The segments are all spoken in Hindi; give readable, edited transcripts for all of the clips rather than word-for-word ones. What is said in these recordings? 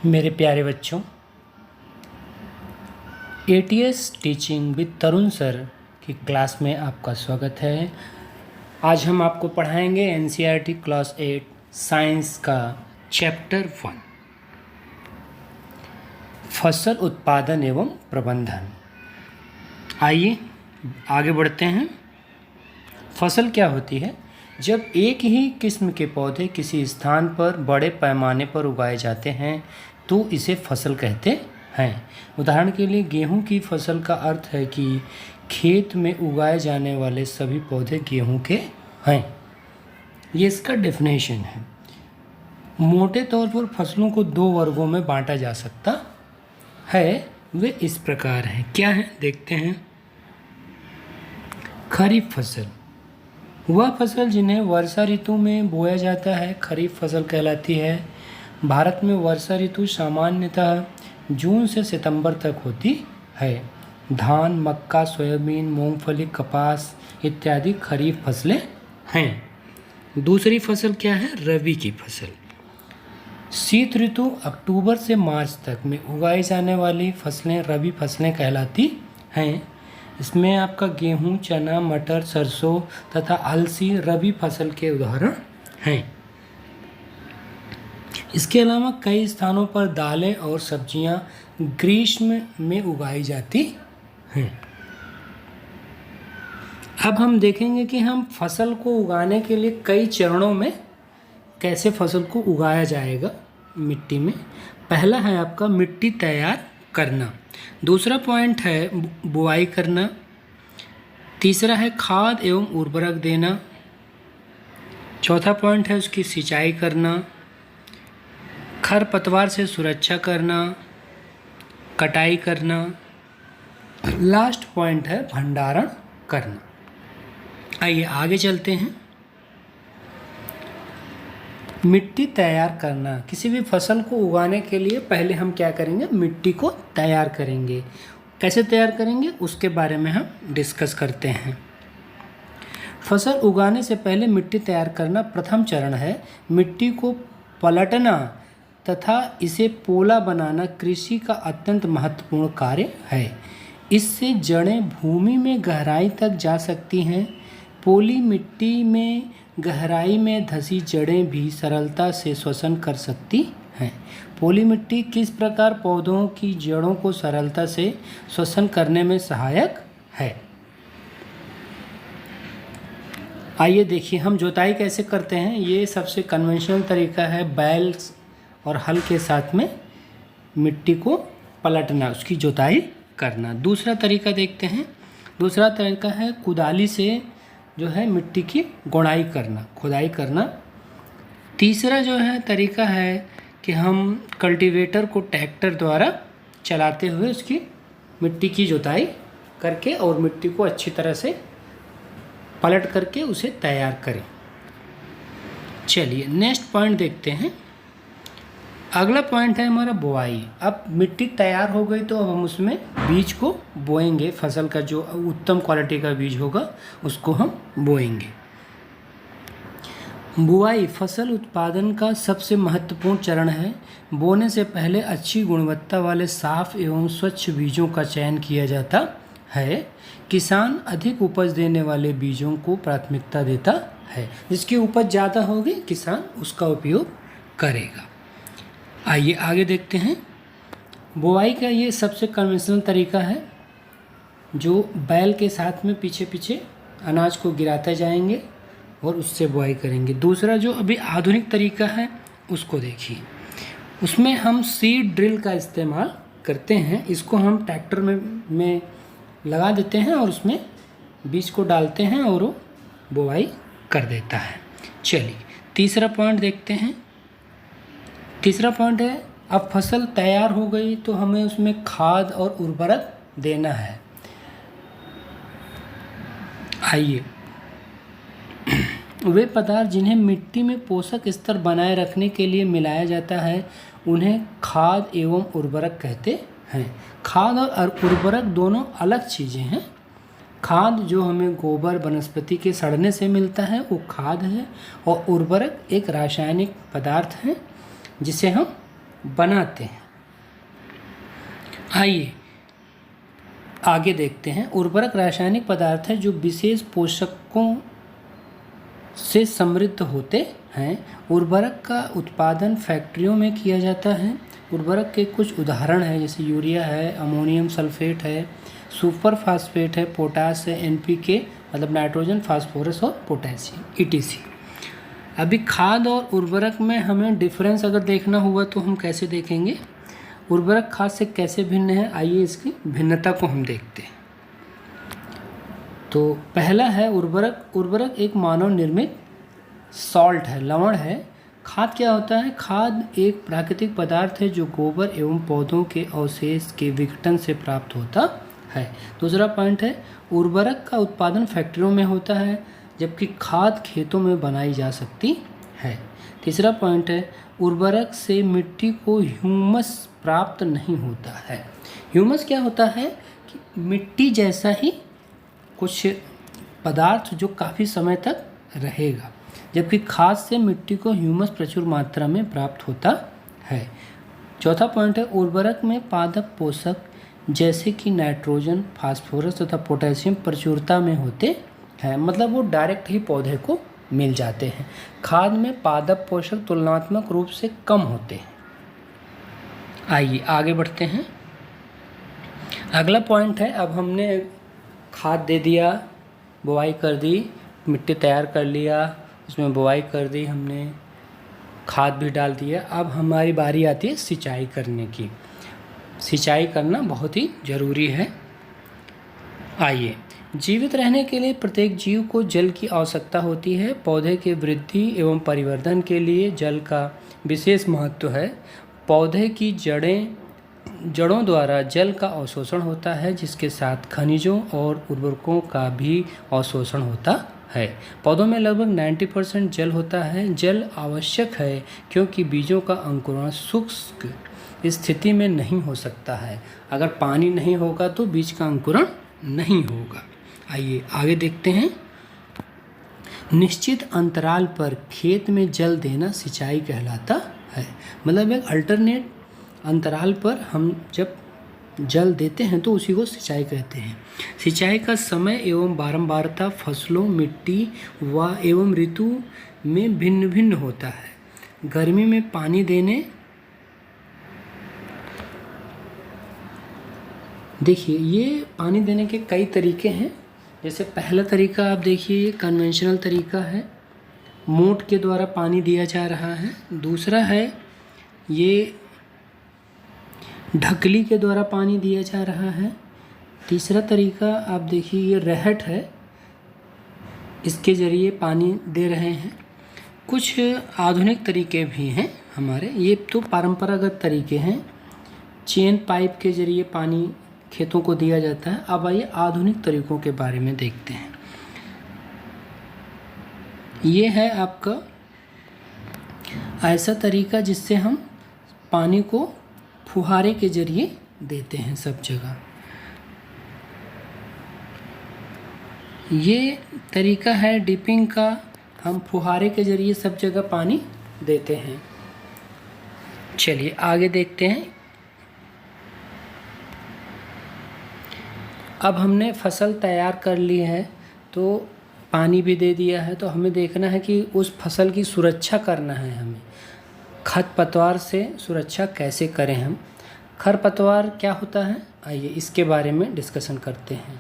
मेरे प्यारे बच्चों, ATS teaching with Tarun sir की क्लास में आपका स्वागत है। आज हम आपको पढ़ाएंगे एनसीईआरटी क्लास 8 साइंस का चैप्टर 1 फसल उत्पादन एवं प्रबंधन। आइए आगे बढ़ते हैं। फसल क्या होती है? जब एक ही किस्म के पौधे किसी स्थान पर बड़े पैमाने पर उगाए जाते हैं तो इसे फसल कहते हैं। उदाहरण के लिए गेहूं की फसल का अर्थ है कि खेत में उगाए जाने वाले सभी पौधे गेहूं के हैं। ये इसका डेफिनेशन है। मोटे तौर पर फसलों को दो वर्गों में बांटा जा सकता है। वे इस प्रकार हैं। क्या है देखते हैं। खरीफ फसल वह फसल जिन्हें वर्षा ऋतु में बोया जाता है खरीफ फसल कहलाती है। भारत में वर्षा ऋतु सामान्यतः जून से सितंबर तक होती है। धान, मक्का, सोयाबीन, मूंगफली, कपास इत्यादि खरीफ फसलें हैं। दूसरी फसल क्या है? रबी की फसल। शीत ऋतु अक्टूबर से मार्च तक में उगाई जाने वाली फसलें रबी फसलें कहलाती हैं। इसमें आपका गेहूं, चना, मटर, सरसों तथा अलसी रबी फसल के उदाहरण हैं। इसके अलावा कई स्थानों पर दालें और सब्जियां ग्रीष्म में उगाई जाती हैं। अब हम देखेंगे कि हम फसल को उगाने के लिए कई चरणों में कैसे फसल को उगाया जाएगा मिट्टी में। पहला है आपका मिट्टी तैयार करना। दूसरा पॉइंट है बुआई करना। तीसरा है खाद एवं उर्वरक देना। चौथा पॉइंट है उसकी सिंचाई करना। खरपतवार से सुरक्षा करना, कटाई करना। लास्ट पॉइंट है भंडारण करना। आइए आगे चलते हैं। मिट्टी तैयार करना। किसी भी फसल को उगाने के लिए पहले हम क्या करेंगे? मिट्टी को तैयार करेंगे। कैसे तैयार करेंगे उसके बारे में हम डिस्कस करते हैं। फसल उगाने से पहले मिट्टी तैयार करना प्रथम चरण है। मिट्टी को पलटना तथा इसे पोला बनाना कृषि का अत्यंत महत्वपूर्ण कार्य है। इससे जड़ें भूमि में गहराई तक जा सकती हैं। पोली मिट्टी में गहराई में धंसी जड़ें भी सरलता से श्वसन कर सकती हैं। पोली मिट्टी किस प्रकार पौधों की जड़ों को सरलता से श्वसन करने में सहायक है? आइए देखिए हम जोताई कैसे करते हैं। ये सबसे कन्वेंशनल तरीका है बैल और हल के साथ में मिट्टी को पलटना, उसकी जोताई करना। दूसरा तरीका देखते हैं। दूसरा तरीका है कुदाली से जो है मिट्टी की गुड़ाई करना, खुदाई करना। तीसरा जो है तरीका है कि हम कल्टीवेटर को ट्रैक्टर द्वारा चलाते हुए उसकी मिट्टी की जोताई करके और मिट्टी को अच्छी तरह से पलट करके उसे तैयार करें। चलिए नेक्स्ट पॉइंट देखते हैं। अगला पॉइंट है हमारा बुआई। अब मिट्टी तैयार हो गई तो अब हम उसमें बीज को बोएंगे। फसल का जो उत्तम क्वालिटी का बीज होगा उसको हम बोएंगे। बुआई फसल उत्पादन का सबसे महत्वपूर्ण चरण है। बोने से पहले अच्छी गुणवत्ता वाले साफ एवं स्वच्छ बीजों का चयन किया जाता है। किसान अधिक उपज देने वाले बीजों को प्राथमिकता देता है। जिसकी उपज ज़्यादा होगी किसान उसका उपयोग करेगा। आइए आगे देखते हैं। बुआई का ये सबसे कन्वेंशनल तरीका है जो बैल के साथ में पीछे पीछे अनाज को गिराते जाएंगे और उससे बुआई करेंगे। दूसरा जो अभी आधुनिक तरीका है उसको देखिए। उसमें हम सीड ड्रिल का इस्तेमाल करते हैं। इसको हम ट्रैक्टर में लगा देते हैं और उसमें बीज को डालते हैं और वो बुआई कर देता है। चलिए तीसरा पॉइंट देखते हैं। तीसरा पॉइंट है अब फसल तैयार हो गई तो हमें उसमें खाद और उर्वरक देना है। आइए वे पदार्थ जिन्हें मिट्टी में पोषक स्तर बनाए रखने के लिए मिलाया जाता है उन्हें खाद एवं उर्वरक कहते हैं। खाद और उर्वरक दोनों अलग चीज़ें हैं। खाद जो हमें गोबर वनस्पति के सड़ने से मिलता है वो खाद है और उर्वरक एक रासायनिक पदार्थ है जिसे हम बनाते हैं। आइए आगे देखते हैं। उर्वरक रासायनिक पदार्थ है जो विशेष पोषकों से समृद्ध होते हैं। उर्वरक का उत्पादन फैक्ट्रियों में किया जाता है। उर्वरक के कुछ उदाहरण हैं, जैसे यूरिया है, अमोनियम सल्फेट है, सुपर फास्फेट है, पोटास है, एनपीके मतलब नाइट्रोजन, फास्फोरस और पोटेशियम ईटीसी। अभी खाद और उर्वरक में हमें डिफरेंस अगर देखना हुआ तो हम कैसे देखेंगे, उर्वरक खाद से कैसे भिन्न है, आइए इसकी भिन्नता को हम देखते हैं। तो पहला है उर्वरक। उर्वरक एक मानव निर्मित सॉल्ट है, लवण है। खाद क्या होता है? खाद एक प्राकृतिक पदार्थ है जो गोबर एवं पौधों के अवशेष के विघटन से प्राप्त होता है। दूसरा पॉइंट है उर्वरक का उत्पादन फैक्ट्रियों में होता है, जबकि खाद खेतों में बनाई जा सकती है। तीसरा पॉइंट है उर्वरक से मिट्टी को ह्यूमस प्राप्त नहीं होता है। ह्यूमस क्या होता है कि मिट्टी जैसा ही कुछ पदार्थ जो काफ़ी समय तक रहेगा, जबकि खाद से मिट्टी को ह्यूमस प्रचुर मात्रा में प्राप्त होता है। चौथा पॉइंट है उर्वरक में पादप पोषक जैसे कि नाइट्रोजन, फास्फोरस तथा पोटेशियम प्रचुरता में होते हैं, मतलब वो डायरेक्ट ही पौधे को मिल जाते हैं। खाद में पादप पोषक तुलनात्मक रूप से कम होते हैं। आइए आगे बढ़ते हैं। अगला पॉइंट है, अब हमने खाद दे दिया, बुआई कर दी, मिट्टी तैयार कर लिया, उसमें बुआई कर दी, हमने खाद भी डाल दिया। अब हमारी बारी आती है सिंचाई करने की। सिंचाई करना बहुत ही ज़रूरी है। आइए, जीवित रहने के लिए प्रत्येक जीव को जल की आवश्यकता होती है। पौधे के वृद्धि एवं परिवर्धन के लिए जल का विशेष महत्व है। पौधे की जड़ों द्वारा जल का अवशोषण होता है, जिसके साथ खनिजों और उर्वरकों का भी अवशोषण होता है। पौधों में लगभग 90% जल होता है। जल आवश्यक है क्योंकि बीजों का अंकुरण शुष्क स्थिति में नहीं हो सकता है। अगर पानी नहीं होगा तो बीज का अंकुरण नहीं होगा। आइए आगे देखते हैं। निश्चित अंतराल पर खेत में जल देना सिंचाई कहलाता है। मतलब एक अल्टरनेट अंतराल पर हम जब जल देते हैं तो उसी को सिंचाई कहते हैं। सिंचाई का समय एवं बारंबारता फसलों, मिट्टी व एवं ऋतु में भिन्न भिन्न होता है। गर्मी में पानी देने, देखिए ये पानी देने के कई तरीके हैं। जैसे पहला तरीका आप देखिए, कन्वेंशनल तरीका है, मोट के द्वारा पानी दिया जा रहा है। दूसरा है ये ढकली के द्वारा पानी दिया जा रहा है। तीसरा तरीका आप देखिए ये रहट है, इसके ज़रिए पानी दे रहे हैं। कुछ आधुनिक तरीके भी हैं हमारे, ये तो परंपरागत तरीके हैं। चेन पाइप के ज़रिए पानी खेतों को दिया जाता है। अब आइए आधुनिक तरीकों के बारे में देखते हैं। ये है आपका ऐसा तरीका जिससे हम पानी को फुहारे के ज़रिए देते हैं सब जगह। ये तरीका है डिपिंग का, हम फुहारे के ज़रिए सब जगह पानी देते हैं। चलिए आगे देखते हैं। अब हमने फसल तैयार कर ली है तो पानी भी दे दिया है, तो हमें देखना है कि उस फसल की सुरक्षा करना है हमें। खरपतवार से सुरक्षा कैसे करें हम? खरपतवार क्या होता है, आइए इसके बारे में डिस्कशन करते हैं।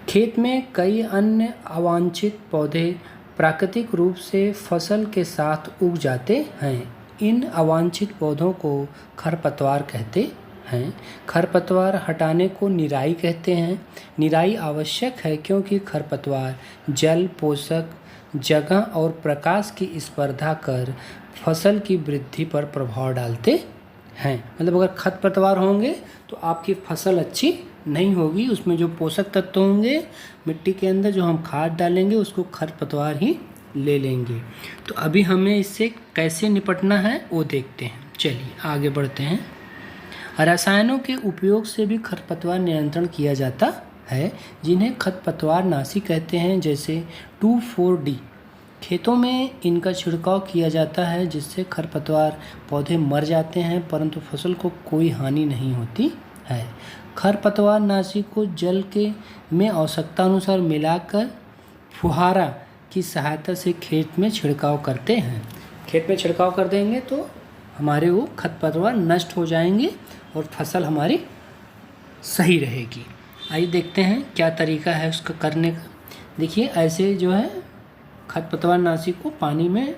खेत में कई अन्य अवांछित पौधे प्राकृतिक रूप से फसल के साथ उग जाते हैं। इन अवांछित पौधों को खरपतवार कहते हैं। खरपतवार हटाने को निराई कहते हैं। निराई आवश्यक है क्योंकि खरपतवार जल, पोषक, जगह और प्रकाश की स्पर्धा कर फसल की वृद्धि पर प्रभाव डालते हैं। मतलब अगर खरपतवार होंगे तो आपकी फसल अच्छी नहीं होगी। उसमें जो पोषक तत्व होंगे मिट्टी के अंदर, जो हम खाद डालेंगे उसको खरपतवार ही ले लेंगे। तो अभी हमें इससे कैसे निपटना है वो देखते हैं। चलिए आगे बढ़ते हैं। रसायनों के उपयोग से भी खरपतवार नियंत्रण किया जाता है, जिन्हें खरपतवार नाशी कहते हैं, जैसे 2,4-D खेतों में इनका छिड़काव किया जाता है जिससे खरपतवार पौधे मर जाते हैं, परंतु फसल को कोई हानि नहीं होती है। खरपतवार नाशी को जल के में आवश्यकता अनुसार मिलाकर फुहारा की सहायता से खेत में छिड़काव करते हैं। खेत में छिड़काव कर देंगे तो हमारे वो खरपतवार नष्ट हो जाएंगे और फसल हमारी सही रहेगी। आइए देखते हैं क्या तरीका है उसका करने का। देखिए ऐसे जो है खरपतवार नाशी को पानी में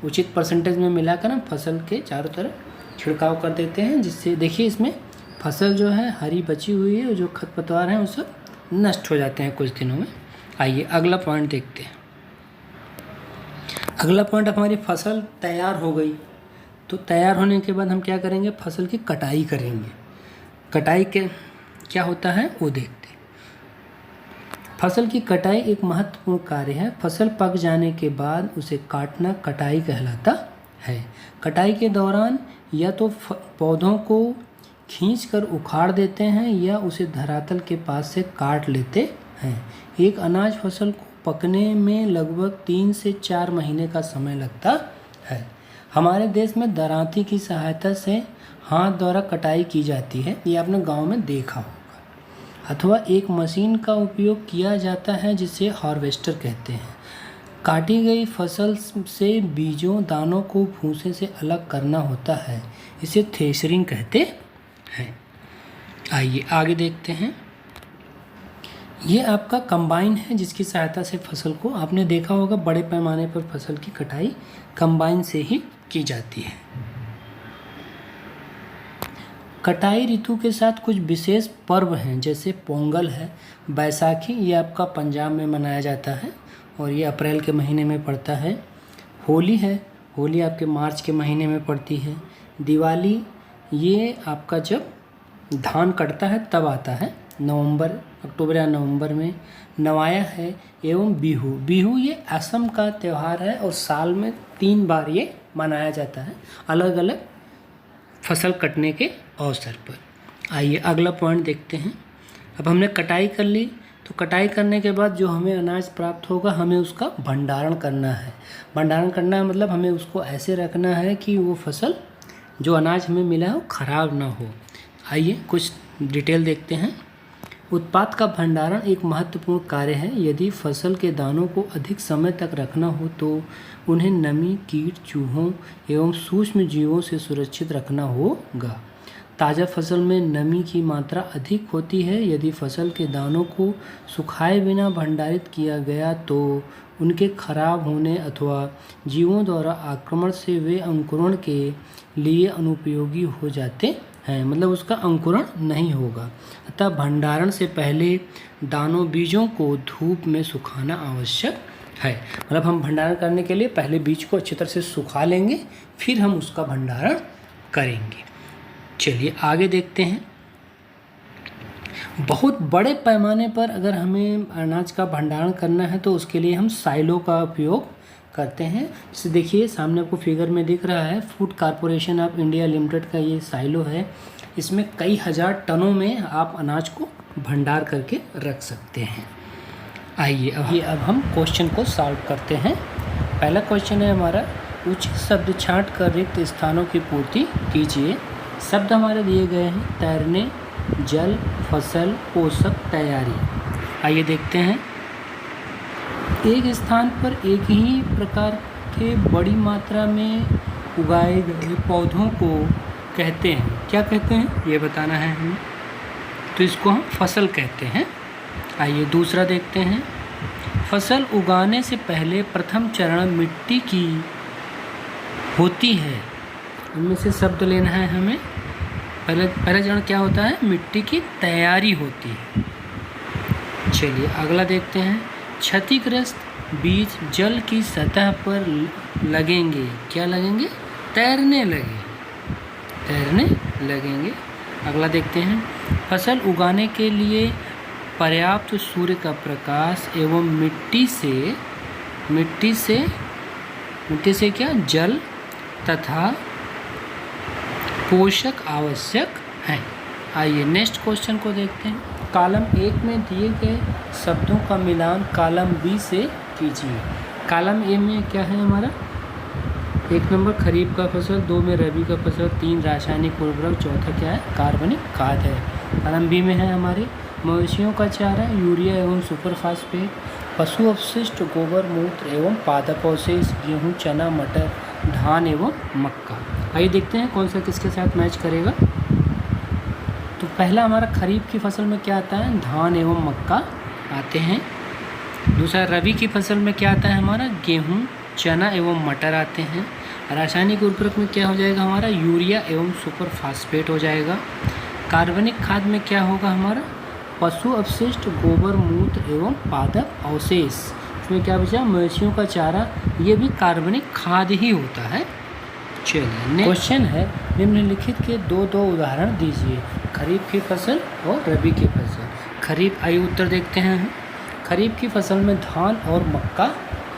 उचित परसेंटेज में मिलाकर हम फसल के चारों तरफ छिड़काव कर देते हैं, जिससे देखिए इसमें फसल जो है हरी बची हुई है और जो खरपतवार हैं वो सब नष्ट हो जाते हैं कुछ दिनों में। आइए अगला पॉइंट देखते हैं। अगला पॉइंट, हमारी फसल तैयार हो गई तो तैयार होने के बाद हम क्या करेंगे, फसल की कटाई करेंगे। कटाई के क्या होता है वो देखते हैं। फसल की कटाई एक महत्वपूर्ण कार्य है। फसल पक जाने के बाद उसे काटना कटाई कहलाता है। कटाई के दौरान या तो पौधों को खींचकर उखाड़ देते हैं या उसे धरातल के पास से काट लेते हैं। एक अनाज फसल को पकने में लगभग 3 से 4 महीने का समय लगता है। हमारे देश में दरांती की सहायता से हाथ द्वारा कटाई की जाती है, ये आपने गांव में देखा होगा, अथवा एक मशीन का उपयोग किया जाता है जिसे हार्वेस्टर कहते हैं। काटी गई फसल से बीजों दानों को भूसे से अलग करना होता है, इसे थ्रेशरिंग कहते हैं। आइए आगे देखते हैं। ये आपका कंबाइन है जिसकी सहायता से फसल को, आपने देखा होगा बड़े पैमाने पर फसल की कटाई कंबाइन से ही की जाती है। कटाई ऋतु के साथ कुछ विशेष पर्व हैं, जैसे पोंगल है, बैसाखी, ये आपका पंजाब में मनाया जाता है और ये अप्रैल के महीने में पड़ता है। होली है, होली आपके मार्च के महीने में पड़ती है। दिवाली ये आपका जब धान कटता है तब आता है, नवंबर, अक्टूबर या नवंबर में। नवाया है एवं बिहू, बिहू ये असम का त्यौहार है और साल में 3 बार ये मनाया जाता है, अलग अलग फसल कटने के अवसर पर। आइए अगला पॉइंट देखते हैं। अब हमने कटाई कर ली तो कटाई करने के बाद जो हमें अनाज प्राप्त होगा हमें उसका भंडारण करना है। भंडारण करना है मतलब हमें उसको ऐसे रखना है कि वो फसल जो अनाज हमें मिला है वो ख़राब ना हो। आइए कुछ डिटेल देखते हैं। उत्पाद का भंडारण एक महत्वपूर्ण कार्य है। यदि फसल के दानों को अधिक समय तक रखना हो तो उन्हें नमी, कीट, चूहों एवं सूक्ष्म जीवों से सुरक्षित रखना होगा। ताज़ा फसल में नमी की मात्रा अधिक होती है। यदि फसल के दानों को सुखाए बिना भंडारित किया गया तो उनके खराब होने अथवा जीवों द्वारा आक्रमण से वे अंकुरण के लिए अनुपयोगी हो जाते हैं, मतलब उसका अंकुरण नहीं होगा। अतः भंडारण से पहले दानों बीजों को धूप में सुखाना आवश्यक है। मतलब हम भंडारण करने के लिए पहले बीज को अच्छी तरह से सुखा लेंगे, फिर हम उसका भंडारण करेंगे। चलिए आगे देखते हैं। बहुत बड़े पैमाने पर अगर हमें अनाज का भंडारण करना है तो उसके लिए हम साइलो का उपयोग करते हैं। जैसे देखिए सामने आपको फिगर में दिख रहा है, food corporation of India limited का ये साइलो है। इसमें कई हजार टनों में आप अनाज को भंडार करके रख सकते हैं। आइए अब हम क्वेश्चन को सॉल्व करते हैं। पहला क्वेश्चन है हमारा, उचित शब्द छांट कर रिक्त स्थानों की पूर्ति कीजिए। शब्द हमारे दिए गए हैं, तैरने, जल, फसल, पोषक, तैयारी। आइए देखते हैं। एक स्थान पर एक ही प्रकार के बड़ी मात्रा में उगाए गए पौधों को कहते हैं, क्या कहते हैं ये बताना है हमें, तो इसको हम फसल कहते हैं। आइए दूसरा देखते हैं। फसल उगाने से पहले प्रथम चरण मिट्टी की होती है। इनमें से शब्द लेना है हमें। पहला चरण क्या होता है, मिट्टी की तैयारी होती है। चलिए अगला देखते हैं। क्षतिग्रस्त बीज जल की सतह पर लगेंगे, क्या लगेंगे, तैरने लगेंगे। अगला देखते हैं। फसल उगाने के लिए पर्याप्त सूर्य का प्रकाश एवं मिट्टी से क्या, जल तथा पोषक आवश्यक हैं। आइए नेक्स्ट क्वेश्चन को देखते हैं। कॉलम 1 में दिए गए शब्दों का मिलान कॉलम बी से कीजिए। कॉलम ए में क्या है हमारा, 1 नंबर खरीफ का फसल, 2 में रबी का फसल, 3 रासायनिक उर्वरक, चौथा क्या है, कार्बनिक खाद है। कॉलम बी में है हमारे मवेशियों का चारा, यूरिया एवं सुपर फास्फेट, पशु अपशिष्ट, गोबर मूत्र एवं पादप अवशेष, गेहूँ, चना, मटर, धान एवं मक्का। आइए देखते हैं कौन सा किसके साथ मैच करेगा। तो पहला हमारा खरीफ की फसल में क्या आता है, धान एवं मक्का आते हैं। दूसरा रबी की फसल में क्या आता है हमारा, गेहूँ, चना एवं मटर आते हैं। रासायनिक उर्वरक में क्या हो जाएगा हमारा, यूरिया एवं सुपर फास्फेट हो जाएगा। कार्बनिक खाद में क्या होगा हमारा, पशु अपशिष्ट, गोबर मूत्र एवं पादप अवशेष। इसमें क्या बचा, मवेशियों का चारा, ये भी कार्बनिक खाद ही होता है। चलिए क्वेश्चन है, निम्नलिखित के दो उदाहरण दीजिए, खरीफ की फसल और रबी की फसल। खरीफ, आइए उत्तर देखते हैं। खरीफ की फसल में धान और मक्का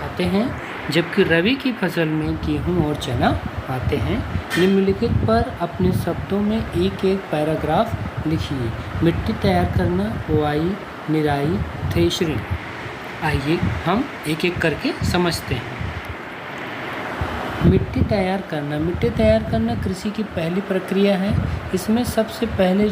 आते हैं, जबकि रबी की फसल में गेहूं और चना आते हैं। निम्नलिखित पर अपने शब्दों में एक एक पैराग्राफ लिखिए। मिट्टी तैयार करना, बुआई, निराई, थ्रेशरिंग। आइए हम एक एक करके समझते हैं। मिट्टी तैयार करना कृषि की पहली प्रक्रिया है। इसमें सबसे पहले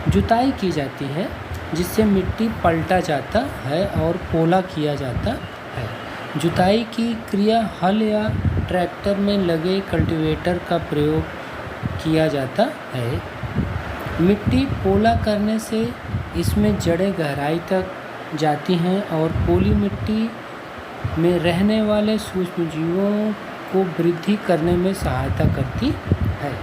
जुताई की जाती है, जिससे मिट्टी पलटा जाता है और पोला किया जाता है। जुताई की क्रिया हल या ट्रैक्टर में लगे कल्टीवेटर का प्रयोग किया जाता है। मिट्टी पोला करने से इसमें जड़ें गहराई तक जाती हैं और पोली मिट्टी में रहने वाले सूक्ष्म जीवों को वृद्धि करने में सहायता करती है।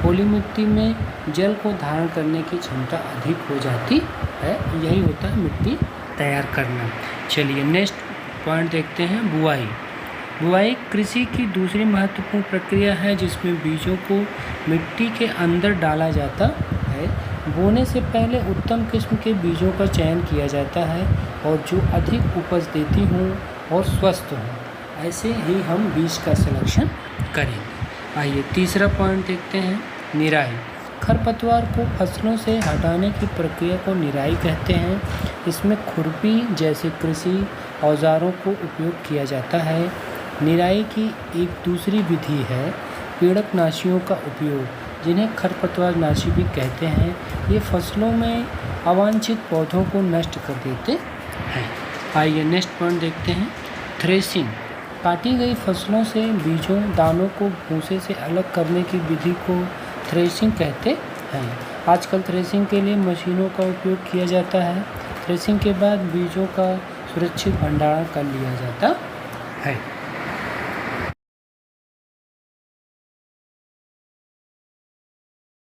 पोली मिट्टी में जल को धारण करने की क्षमता अधिक हो जाती है। यही होता है मिट्टी तैयार करना। चलिए नेक्स्ट पॉइंट देखते हैं, बुआई कृषि की दूसरी महत्वपूर्ण प्रक्रिया है, जिसमें बीजों को मिट्टी के अंदर डाला जाता है। बोने से पहले उत्तम किस्म के बीजों का चयन किया जाता है और जो अधिक उपज देती हों और स्वस्थ हों, ऐसे ही हम बीज का सिलेक्शन करेंगे। आइए तीसरा पॉइंट देखते हैं, निराई। खरपतवार को फसलों से हटाने की प्रक्रिया को निराई कहते हैं। इसमें खुरपी जैसे कृषि औजारों को उपयोग किया जाता है। निराई की एक दूसरी विधि है पीड़कनाशियों का उपयोग, जिन्हें खरपतवारनाशी भी कहते हैं। ये फसलों में अवांछित पौधों को नष्ट कर देते हैं। आइए नेक्स्ट पॉइंट देखते हैं, थ्रेसिंग। काटी गई फसलों से बीजों दानों को भूसे से अलग करने की विधि को थ्रेसिंग कहते हैं। आजकल थ्रेसिंग के लिए मशीनों का उपयोग किया जाता है। थ्रेसिंग के बाद बीजों का सुरक्षित भंडारण कर लिया जाता है।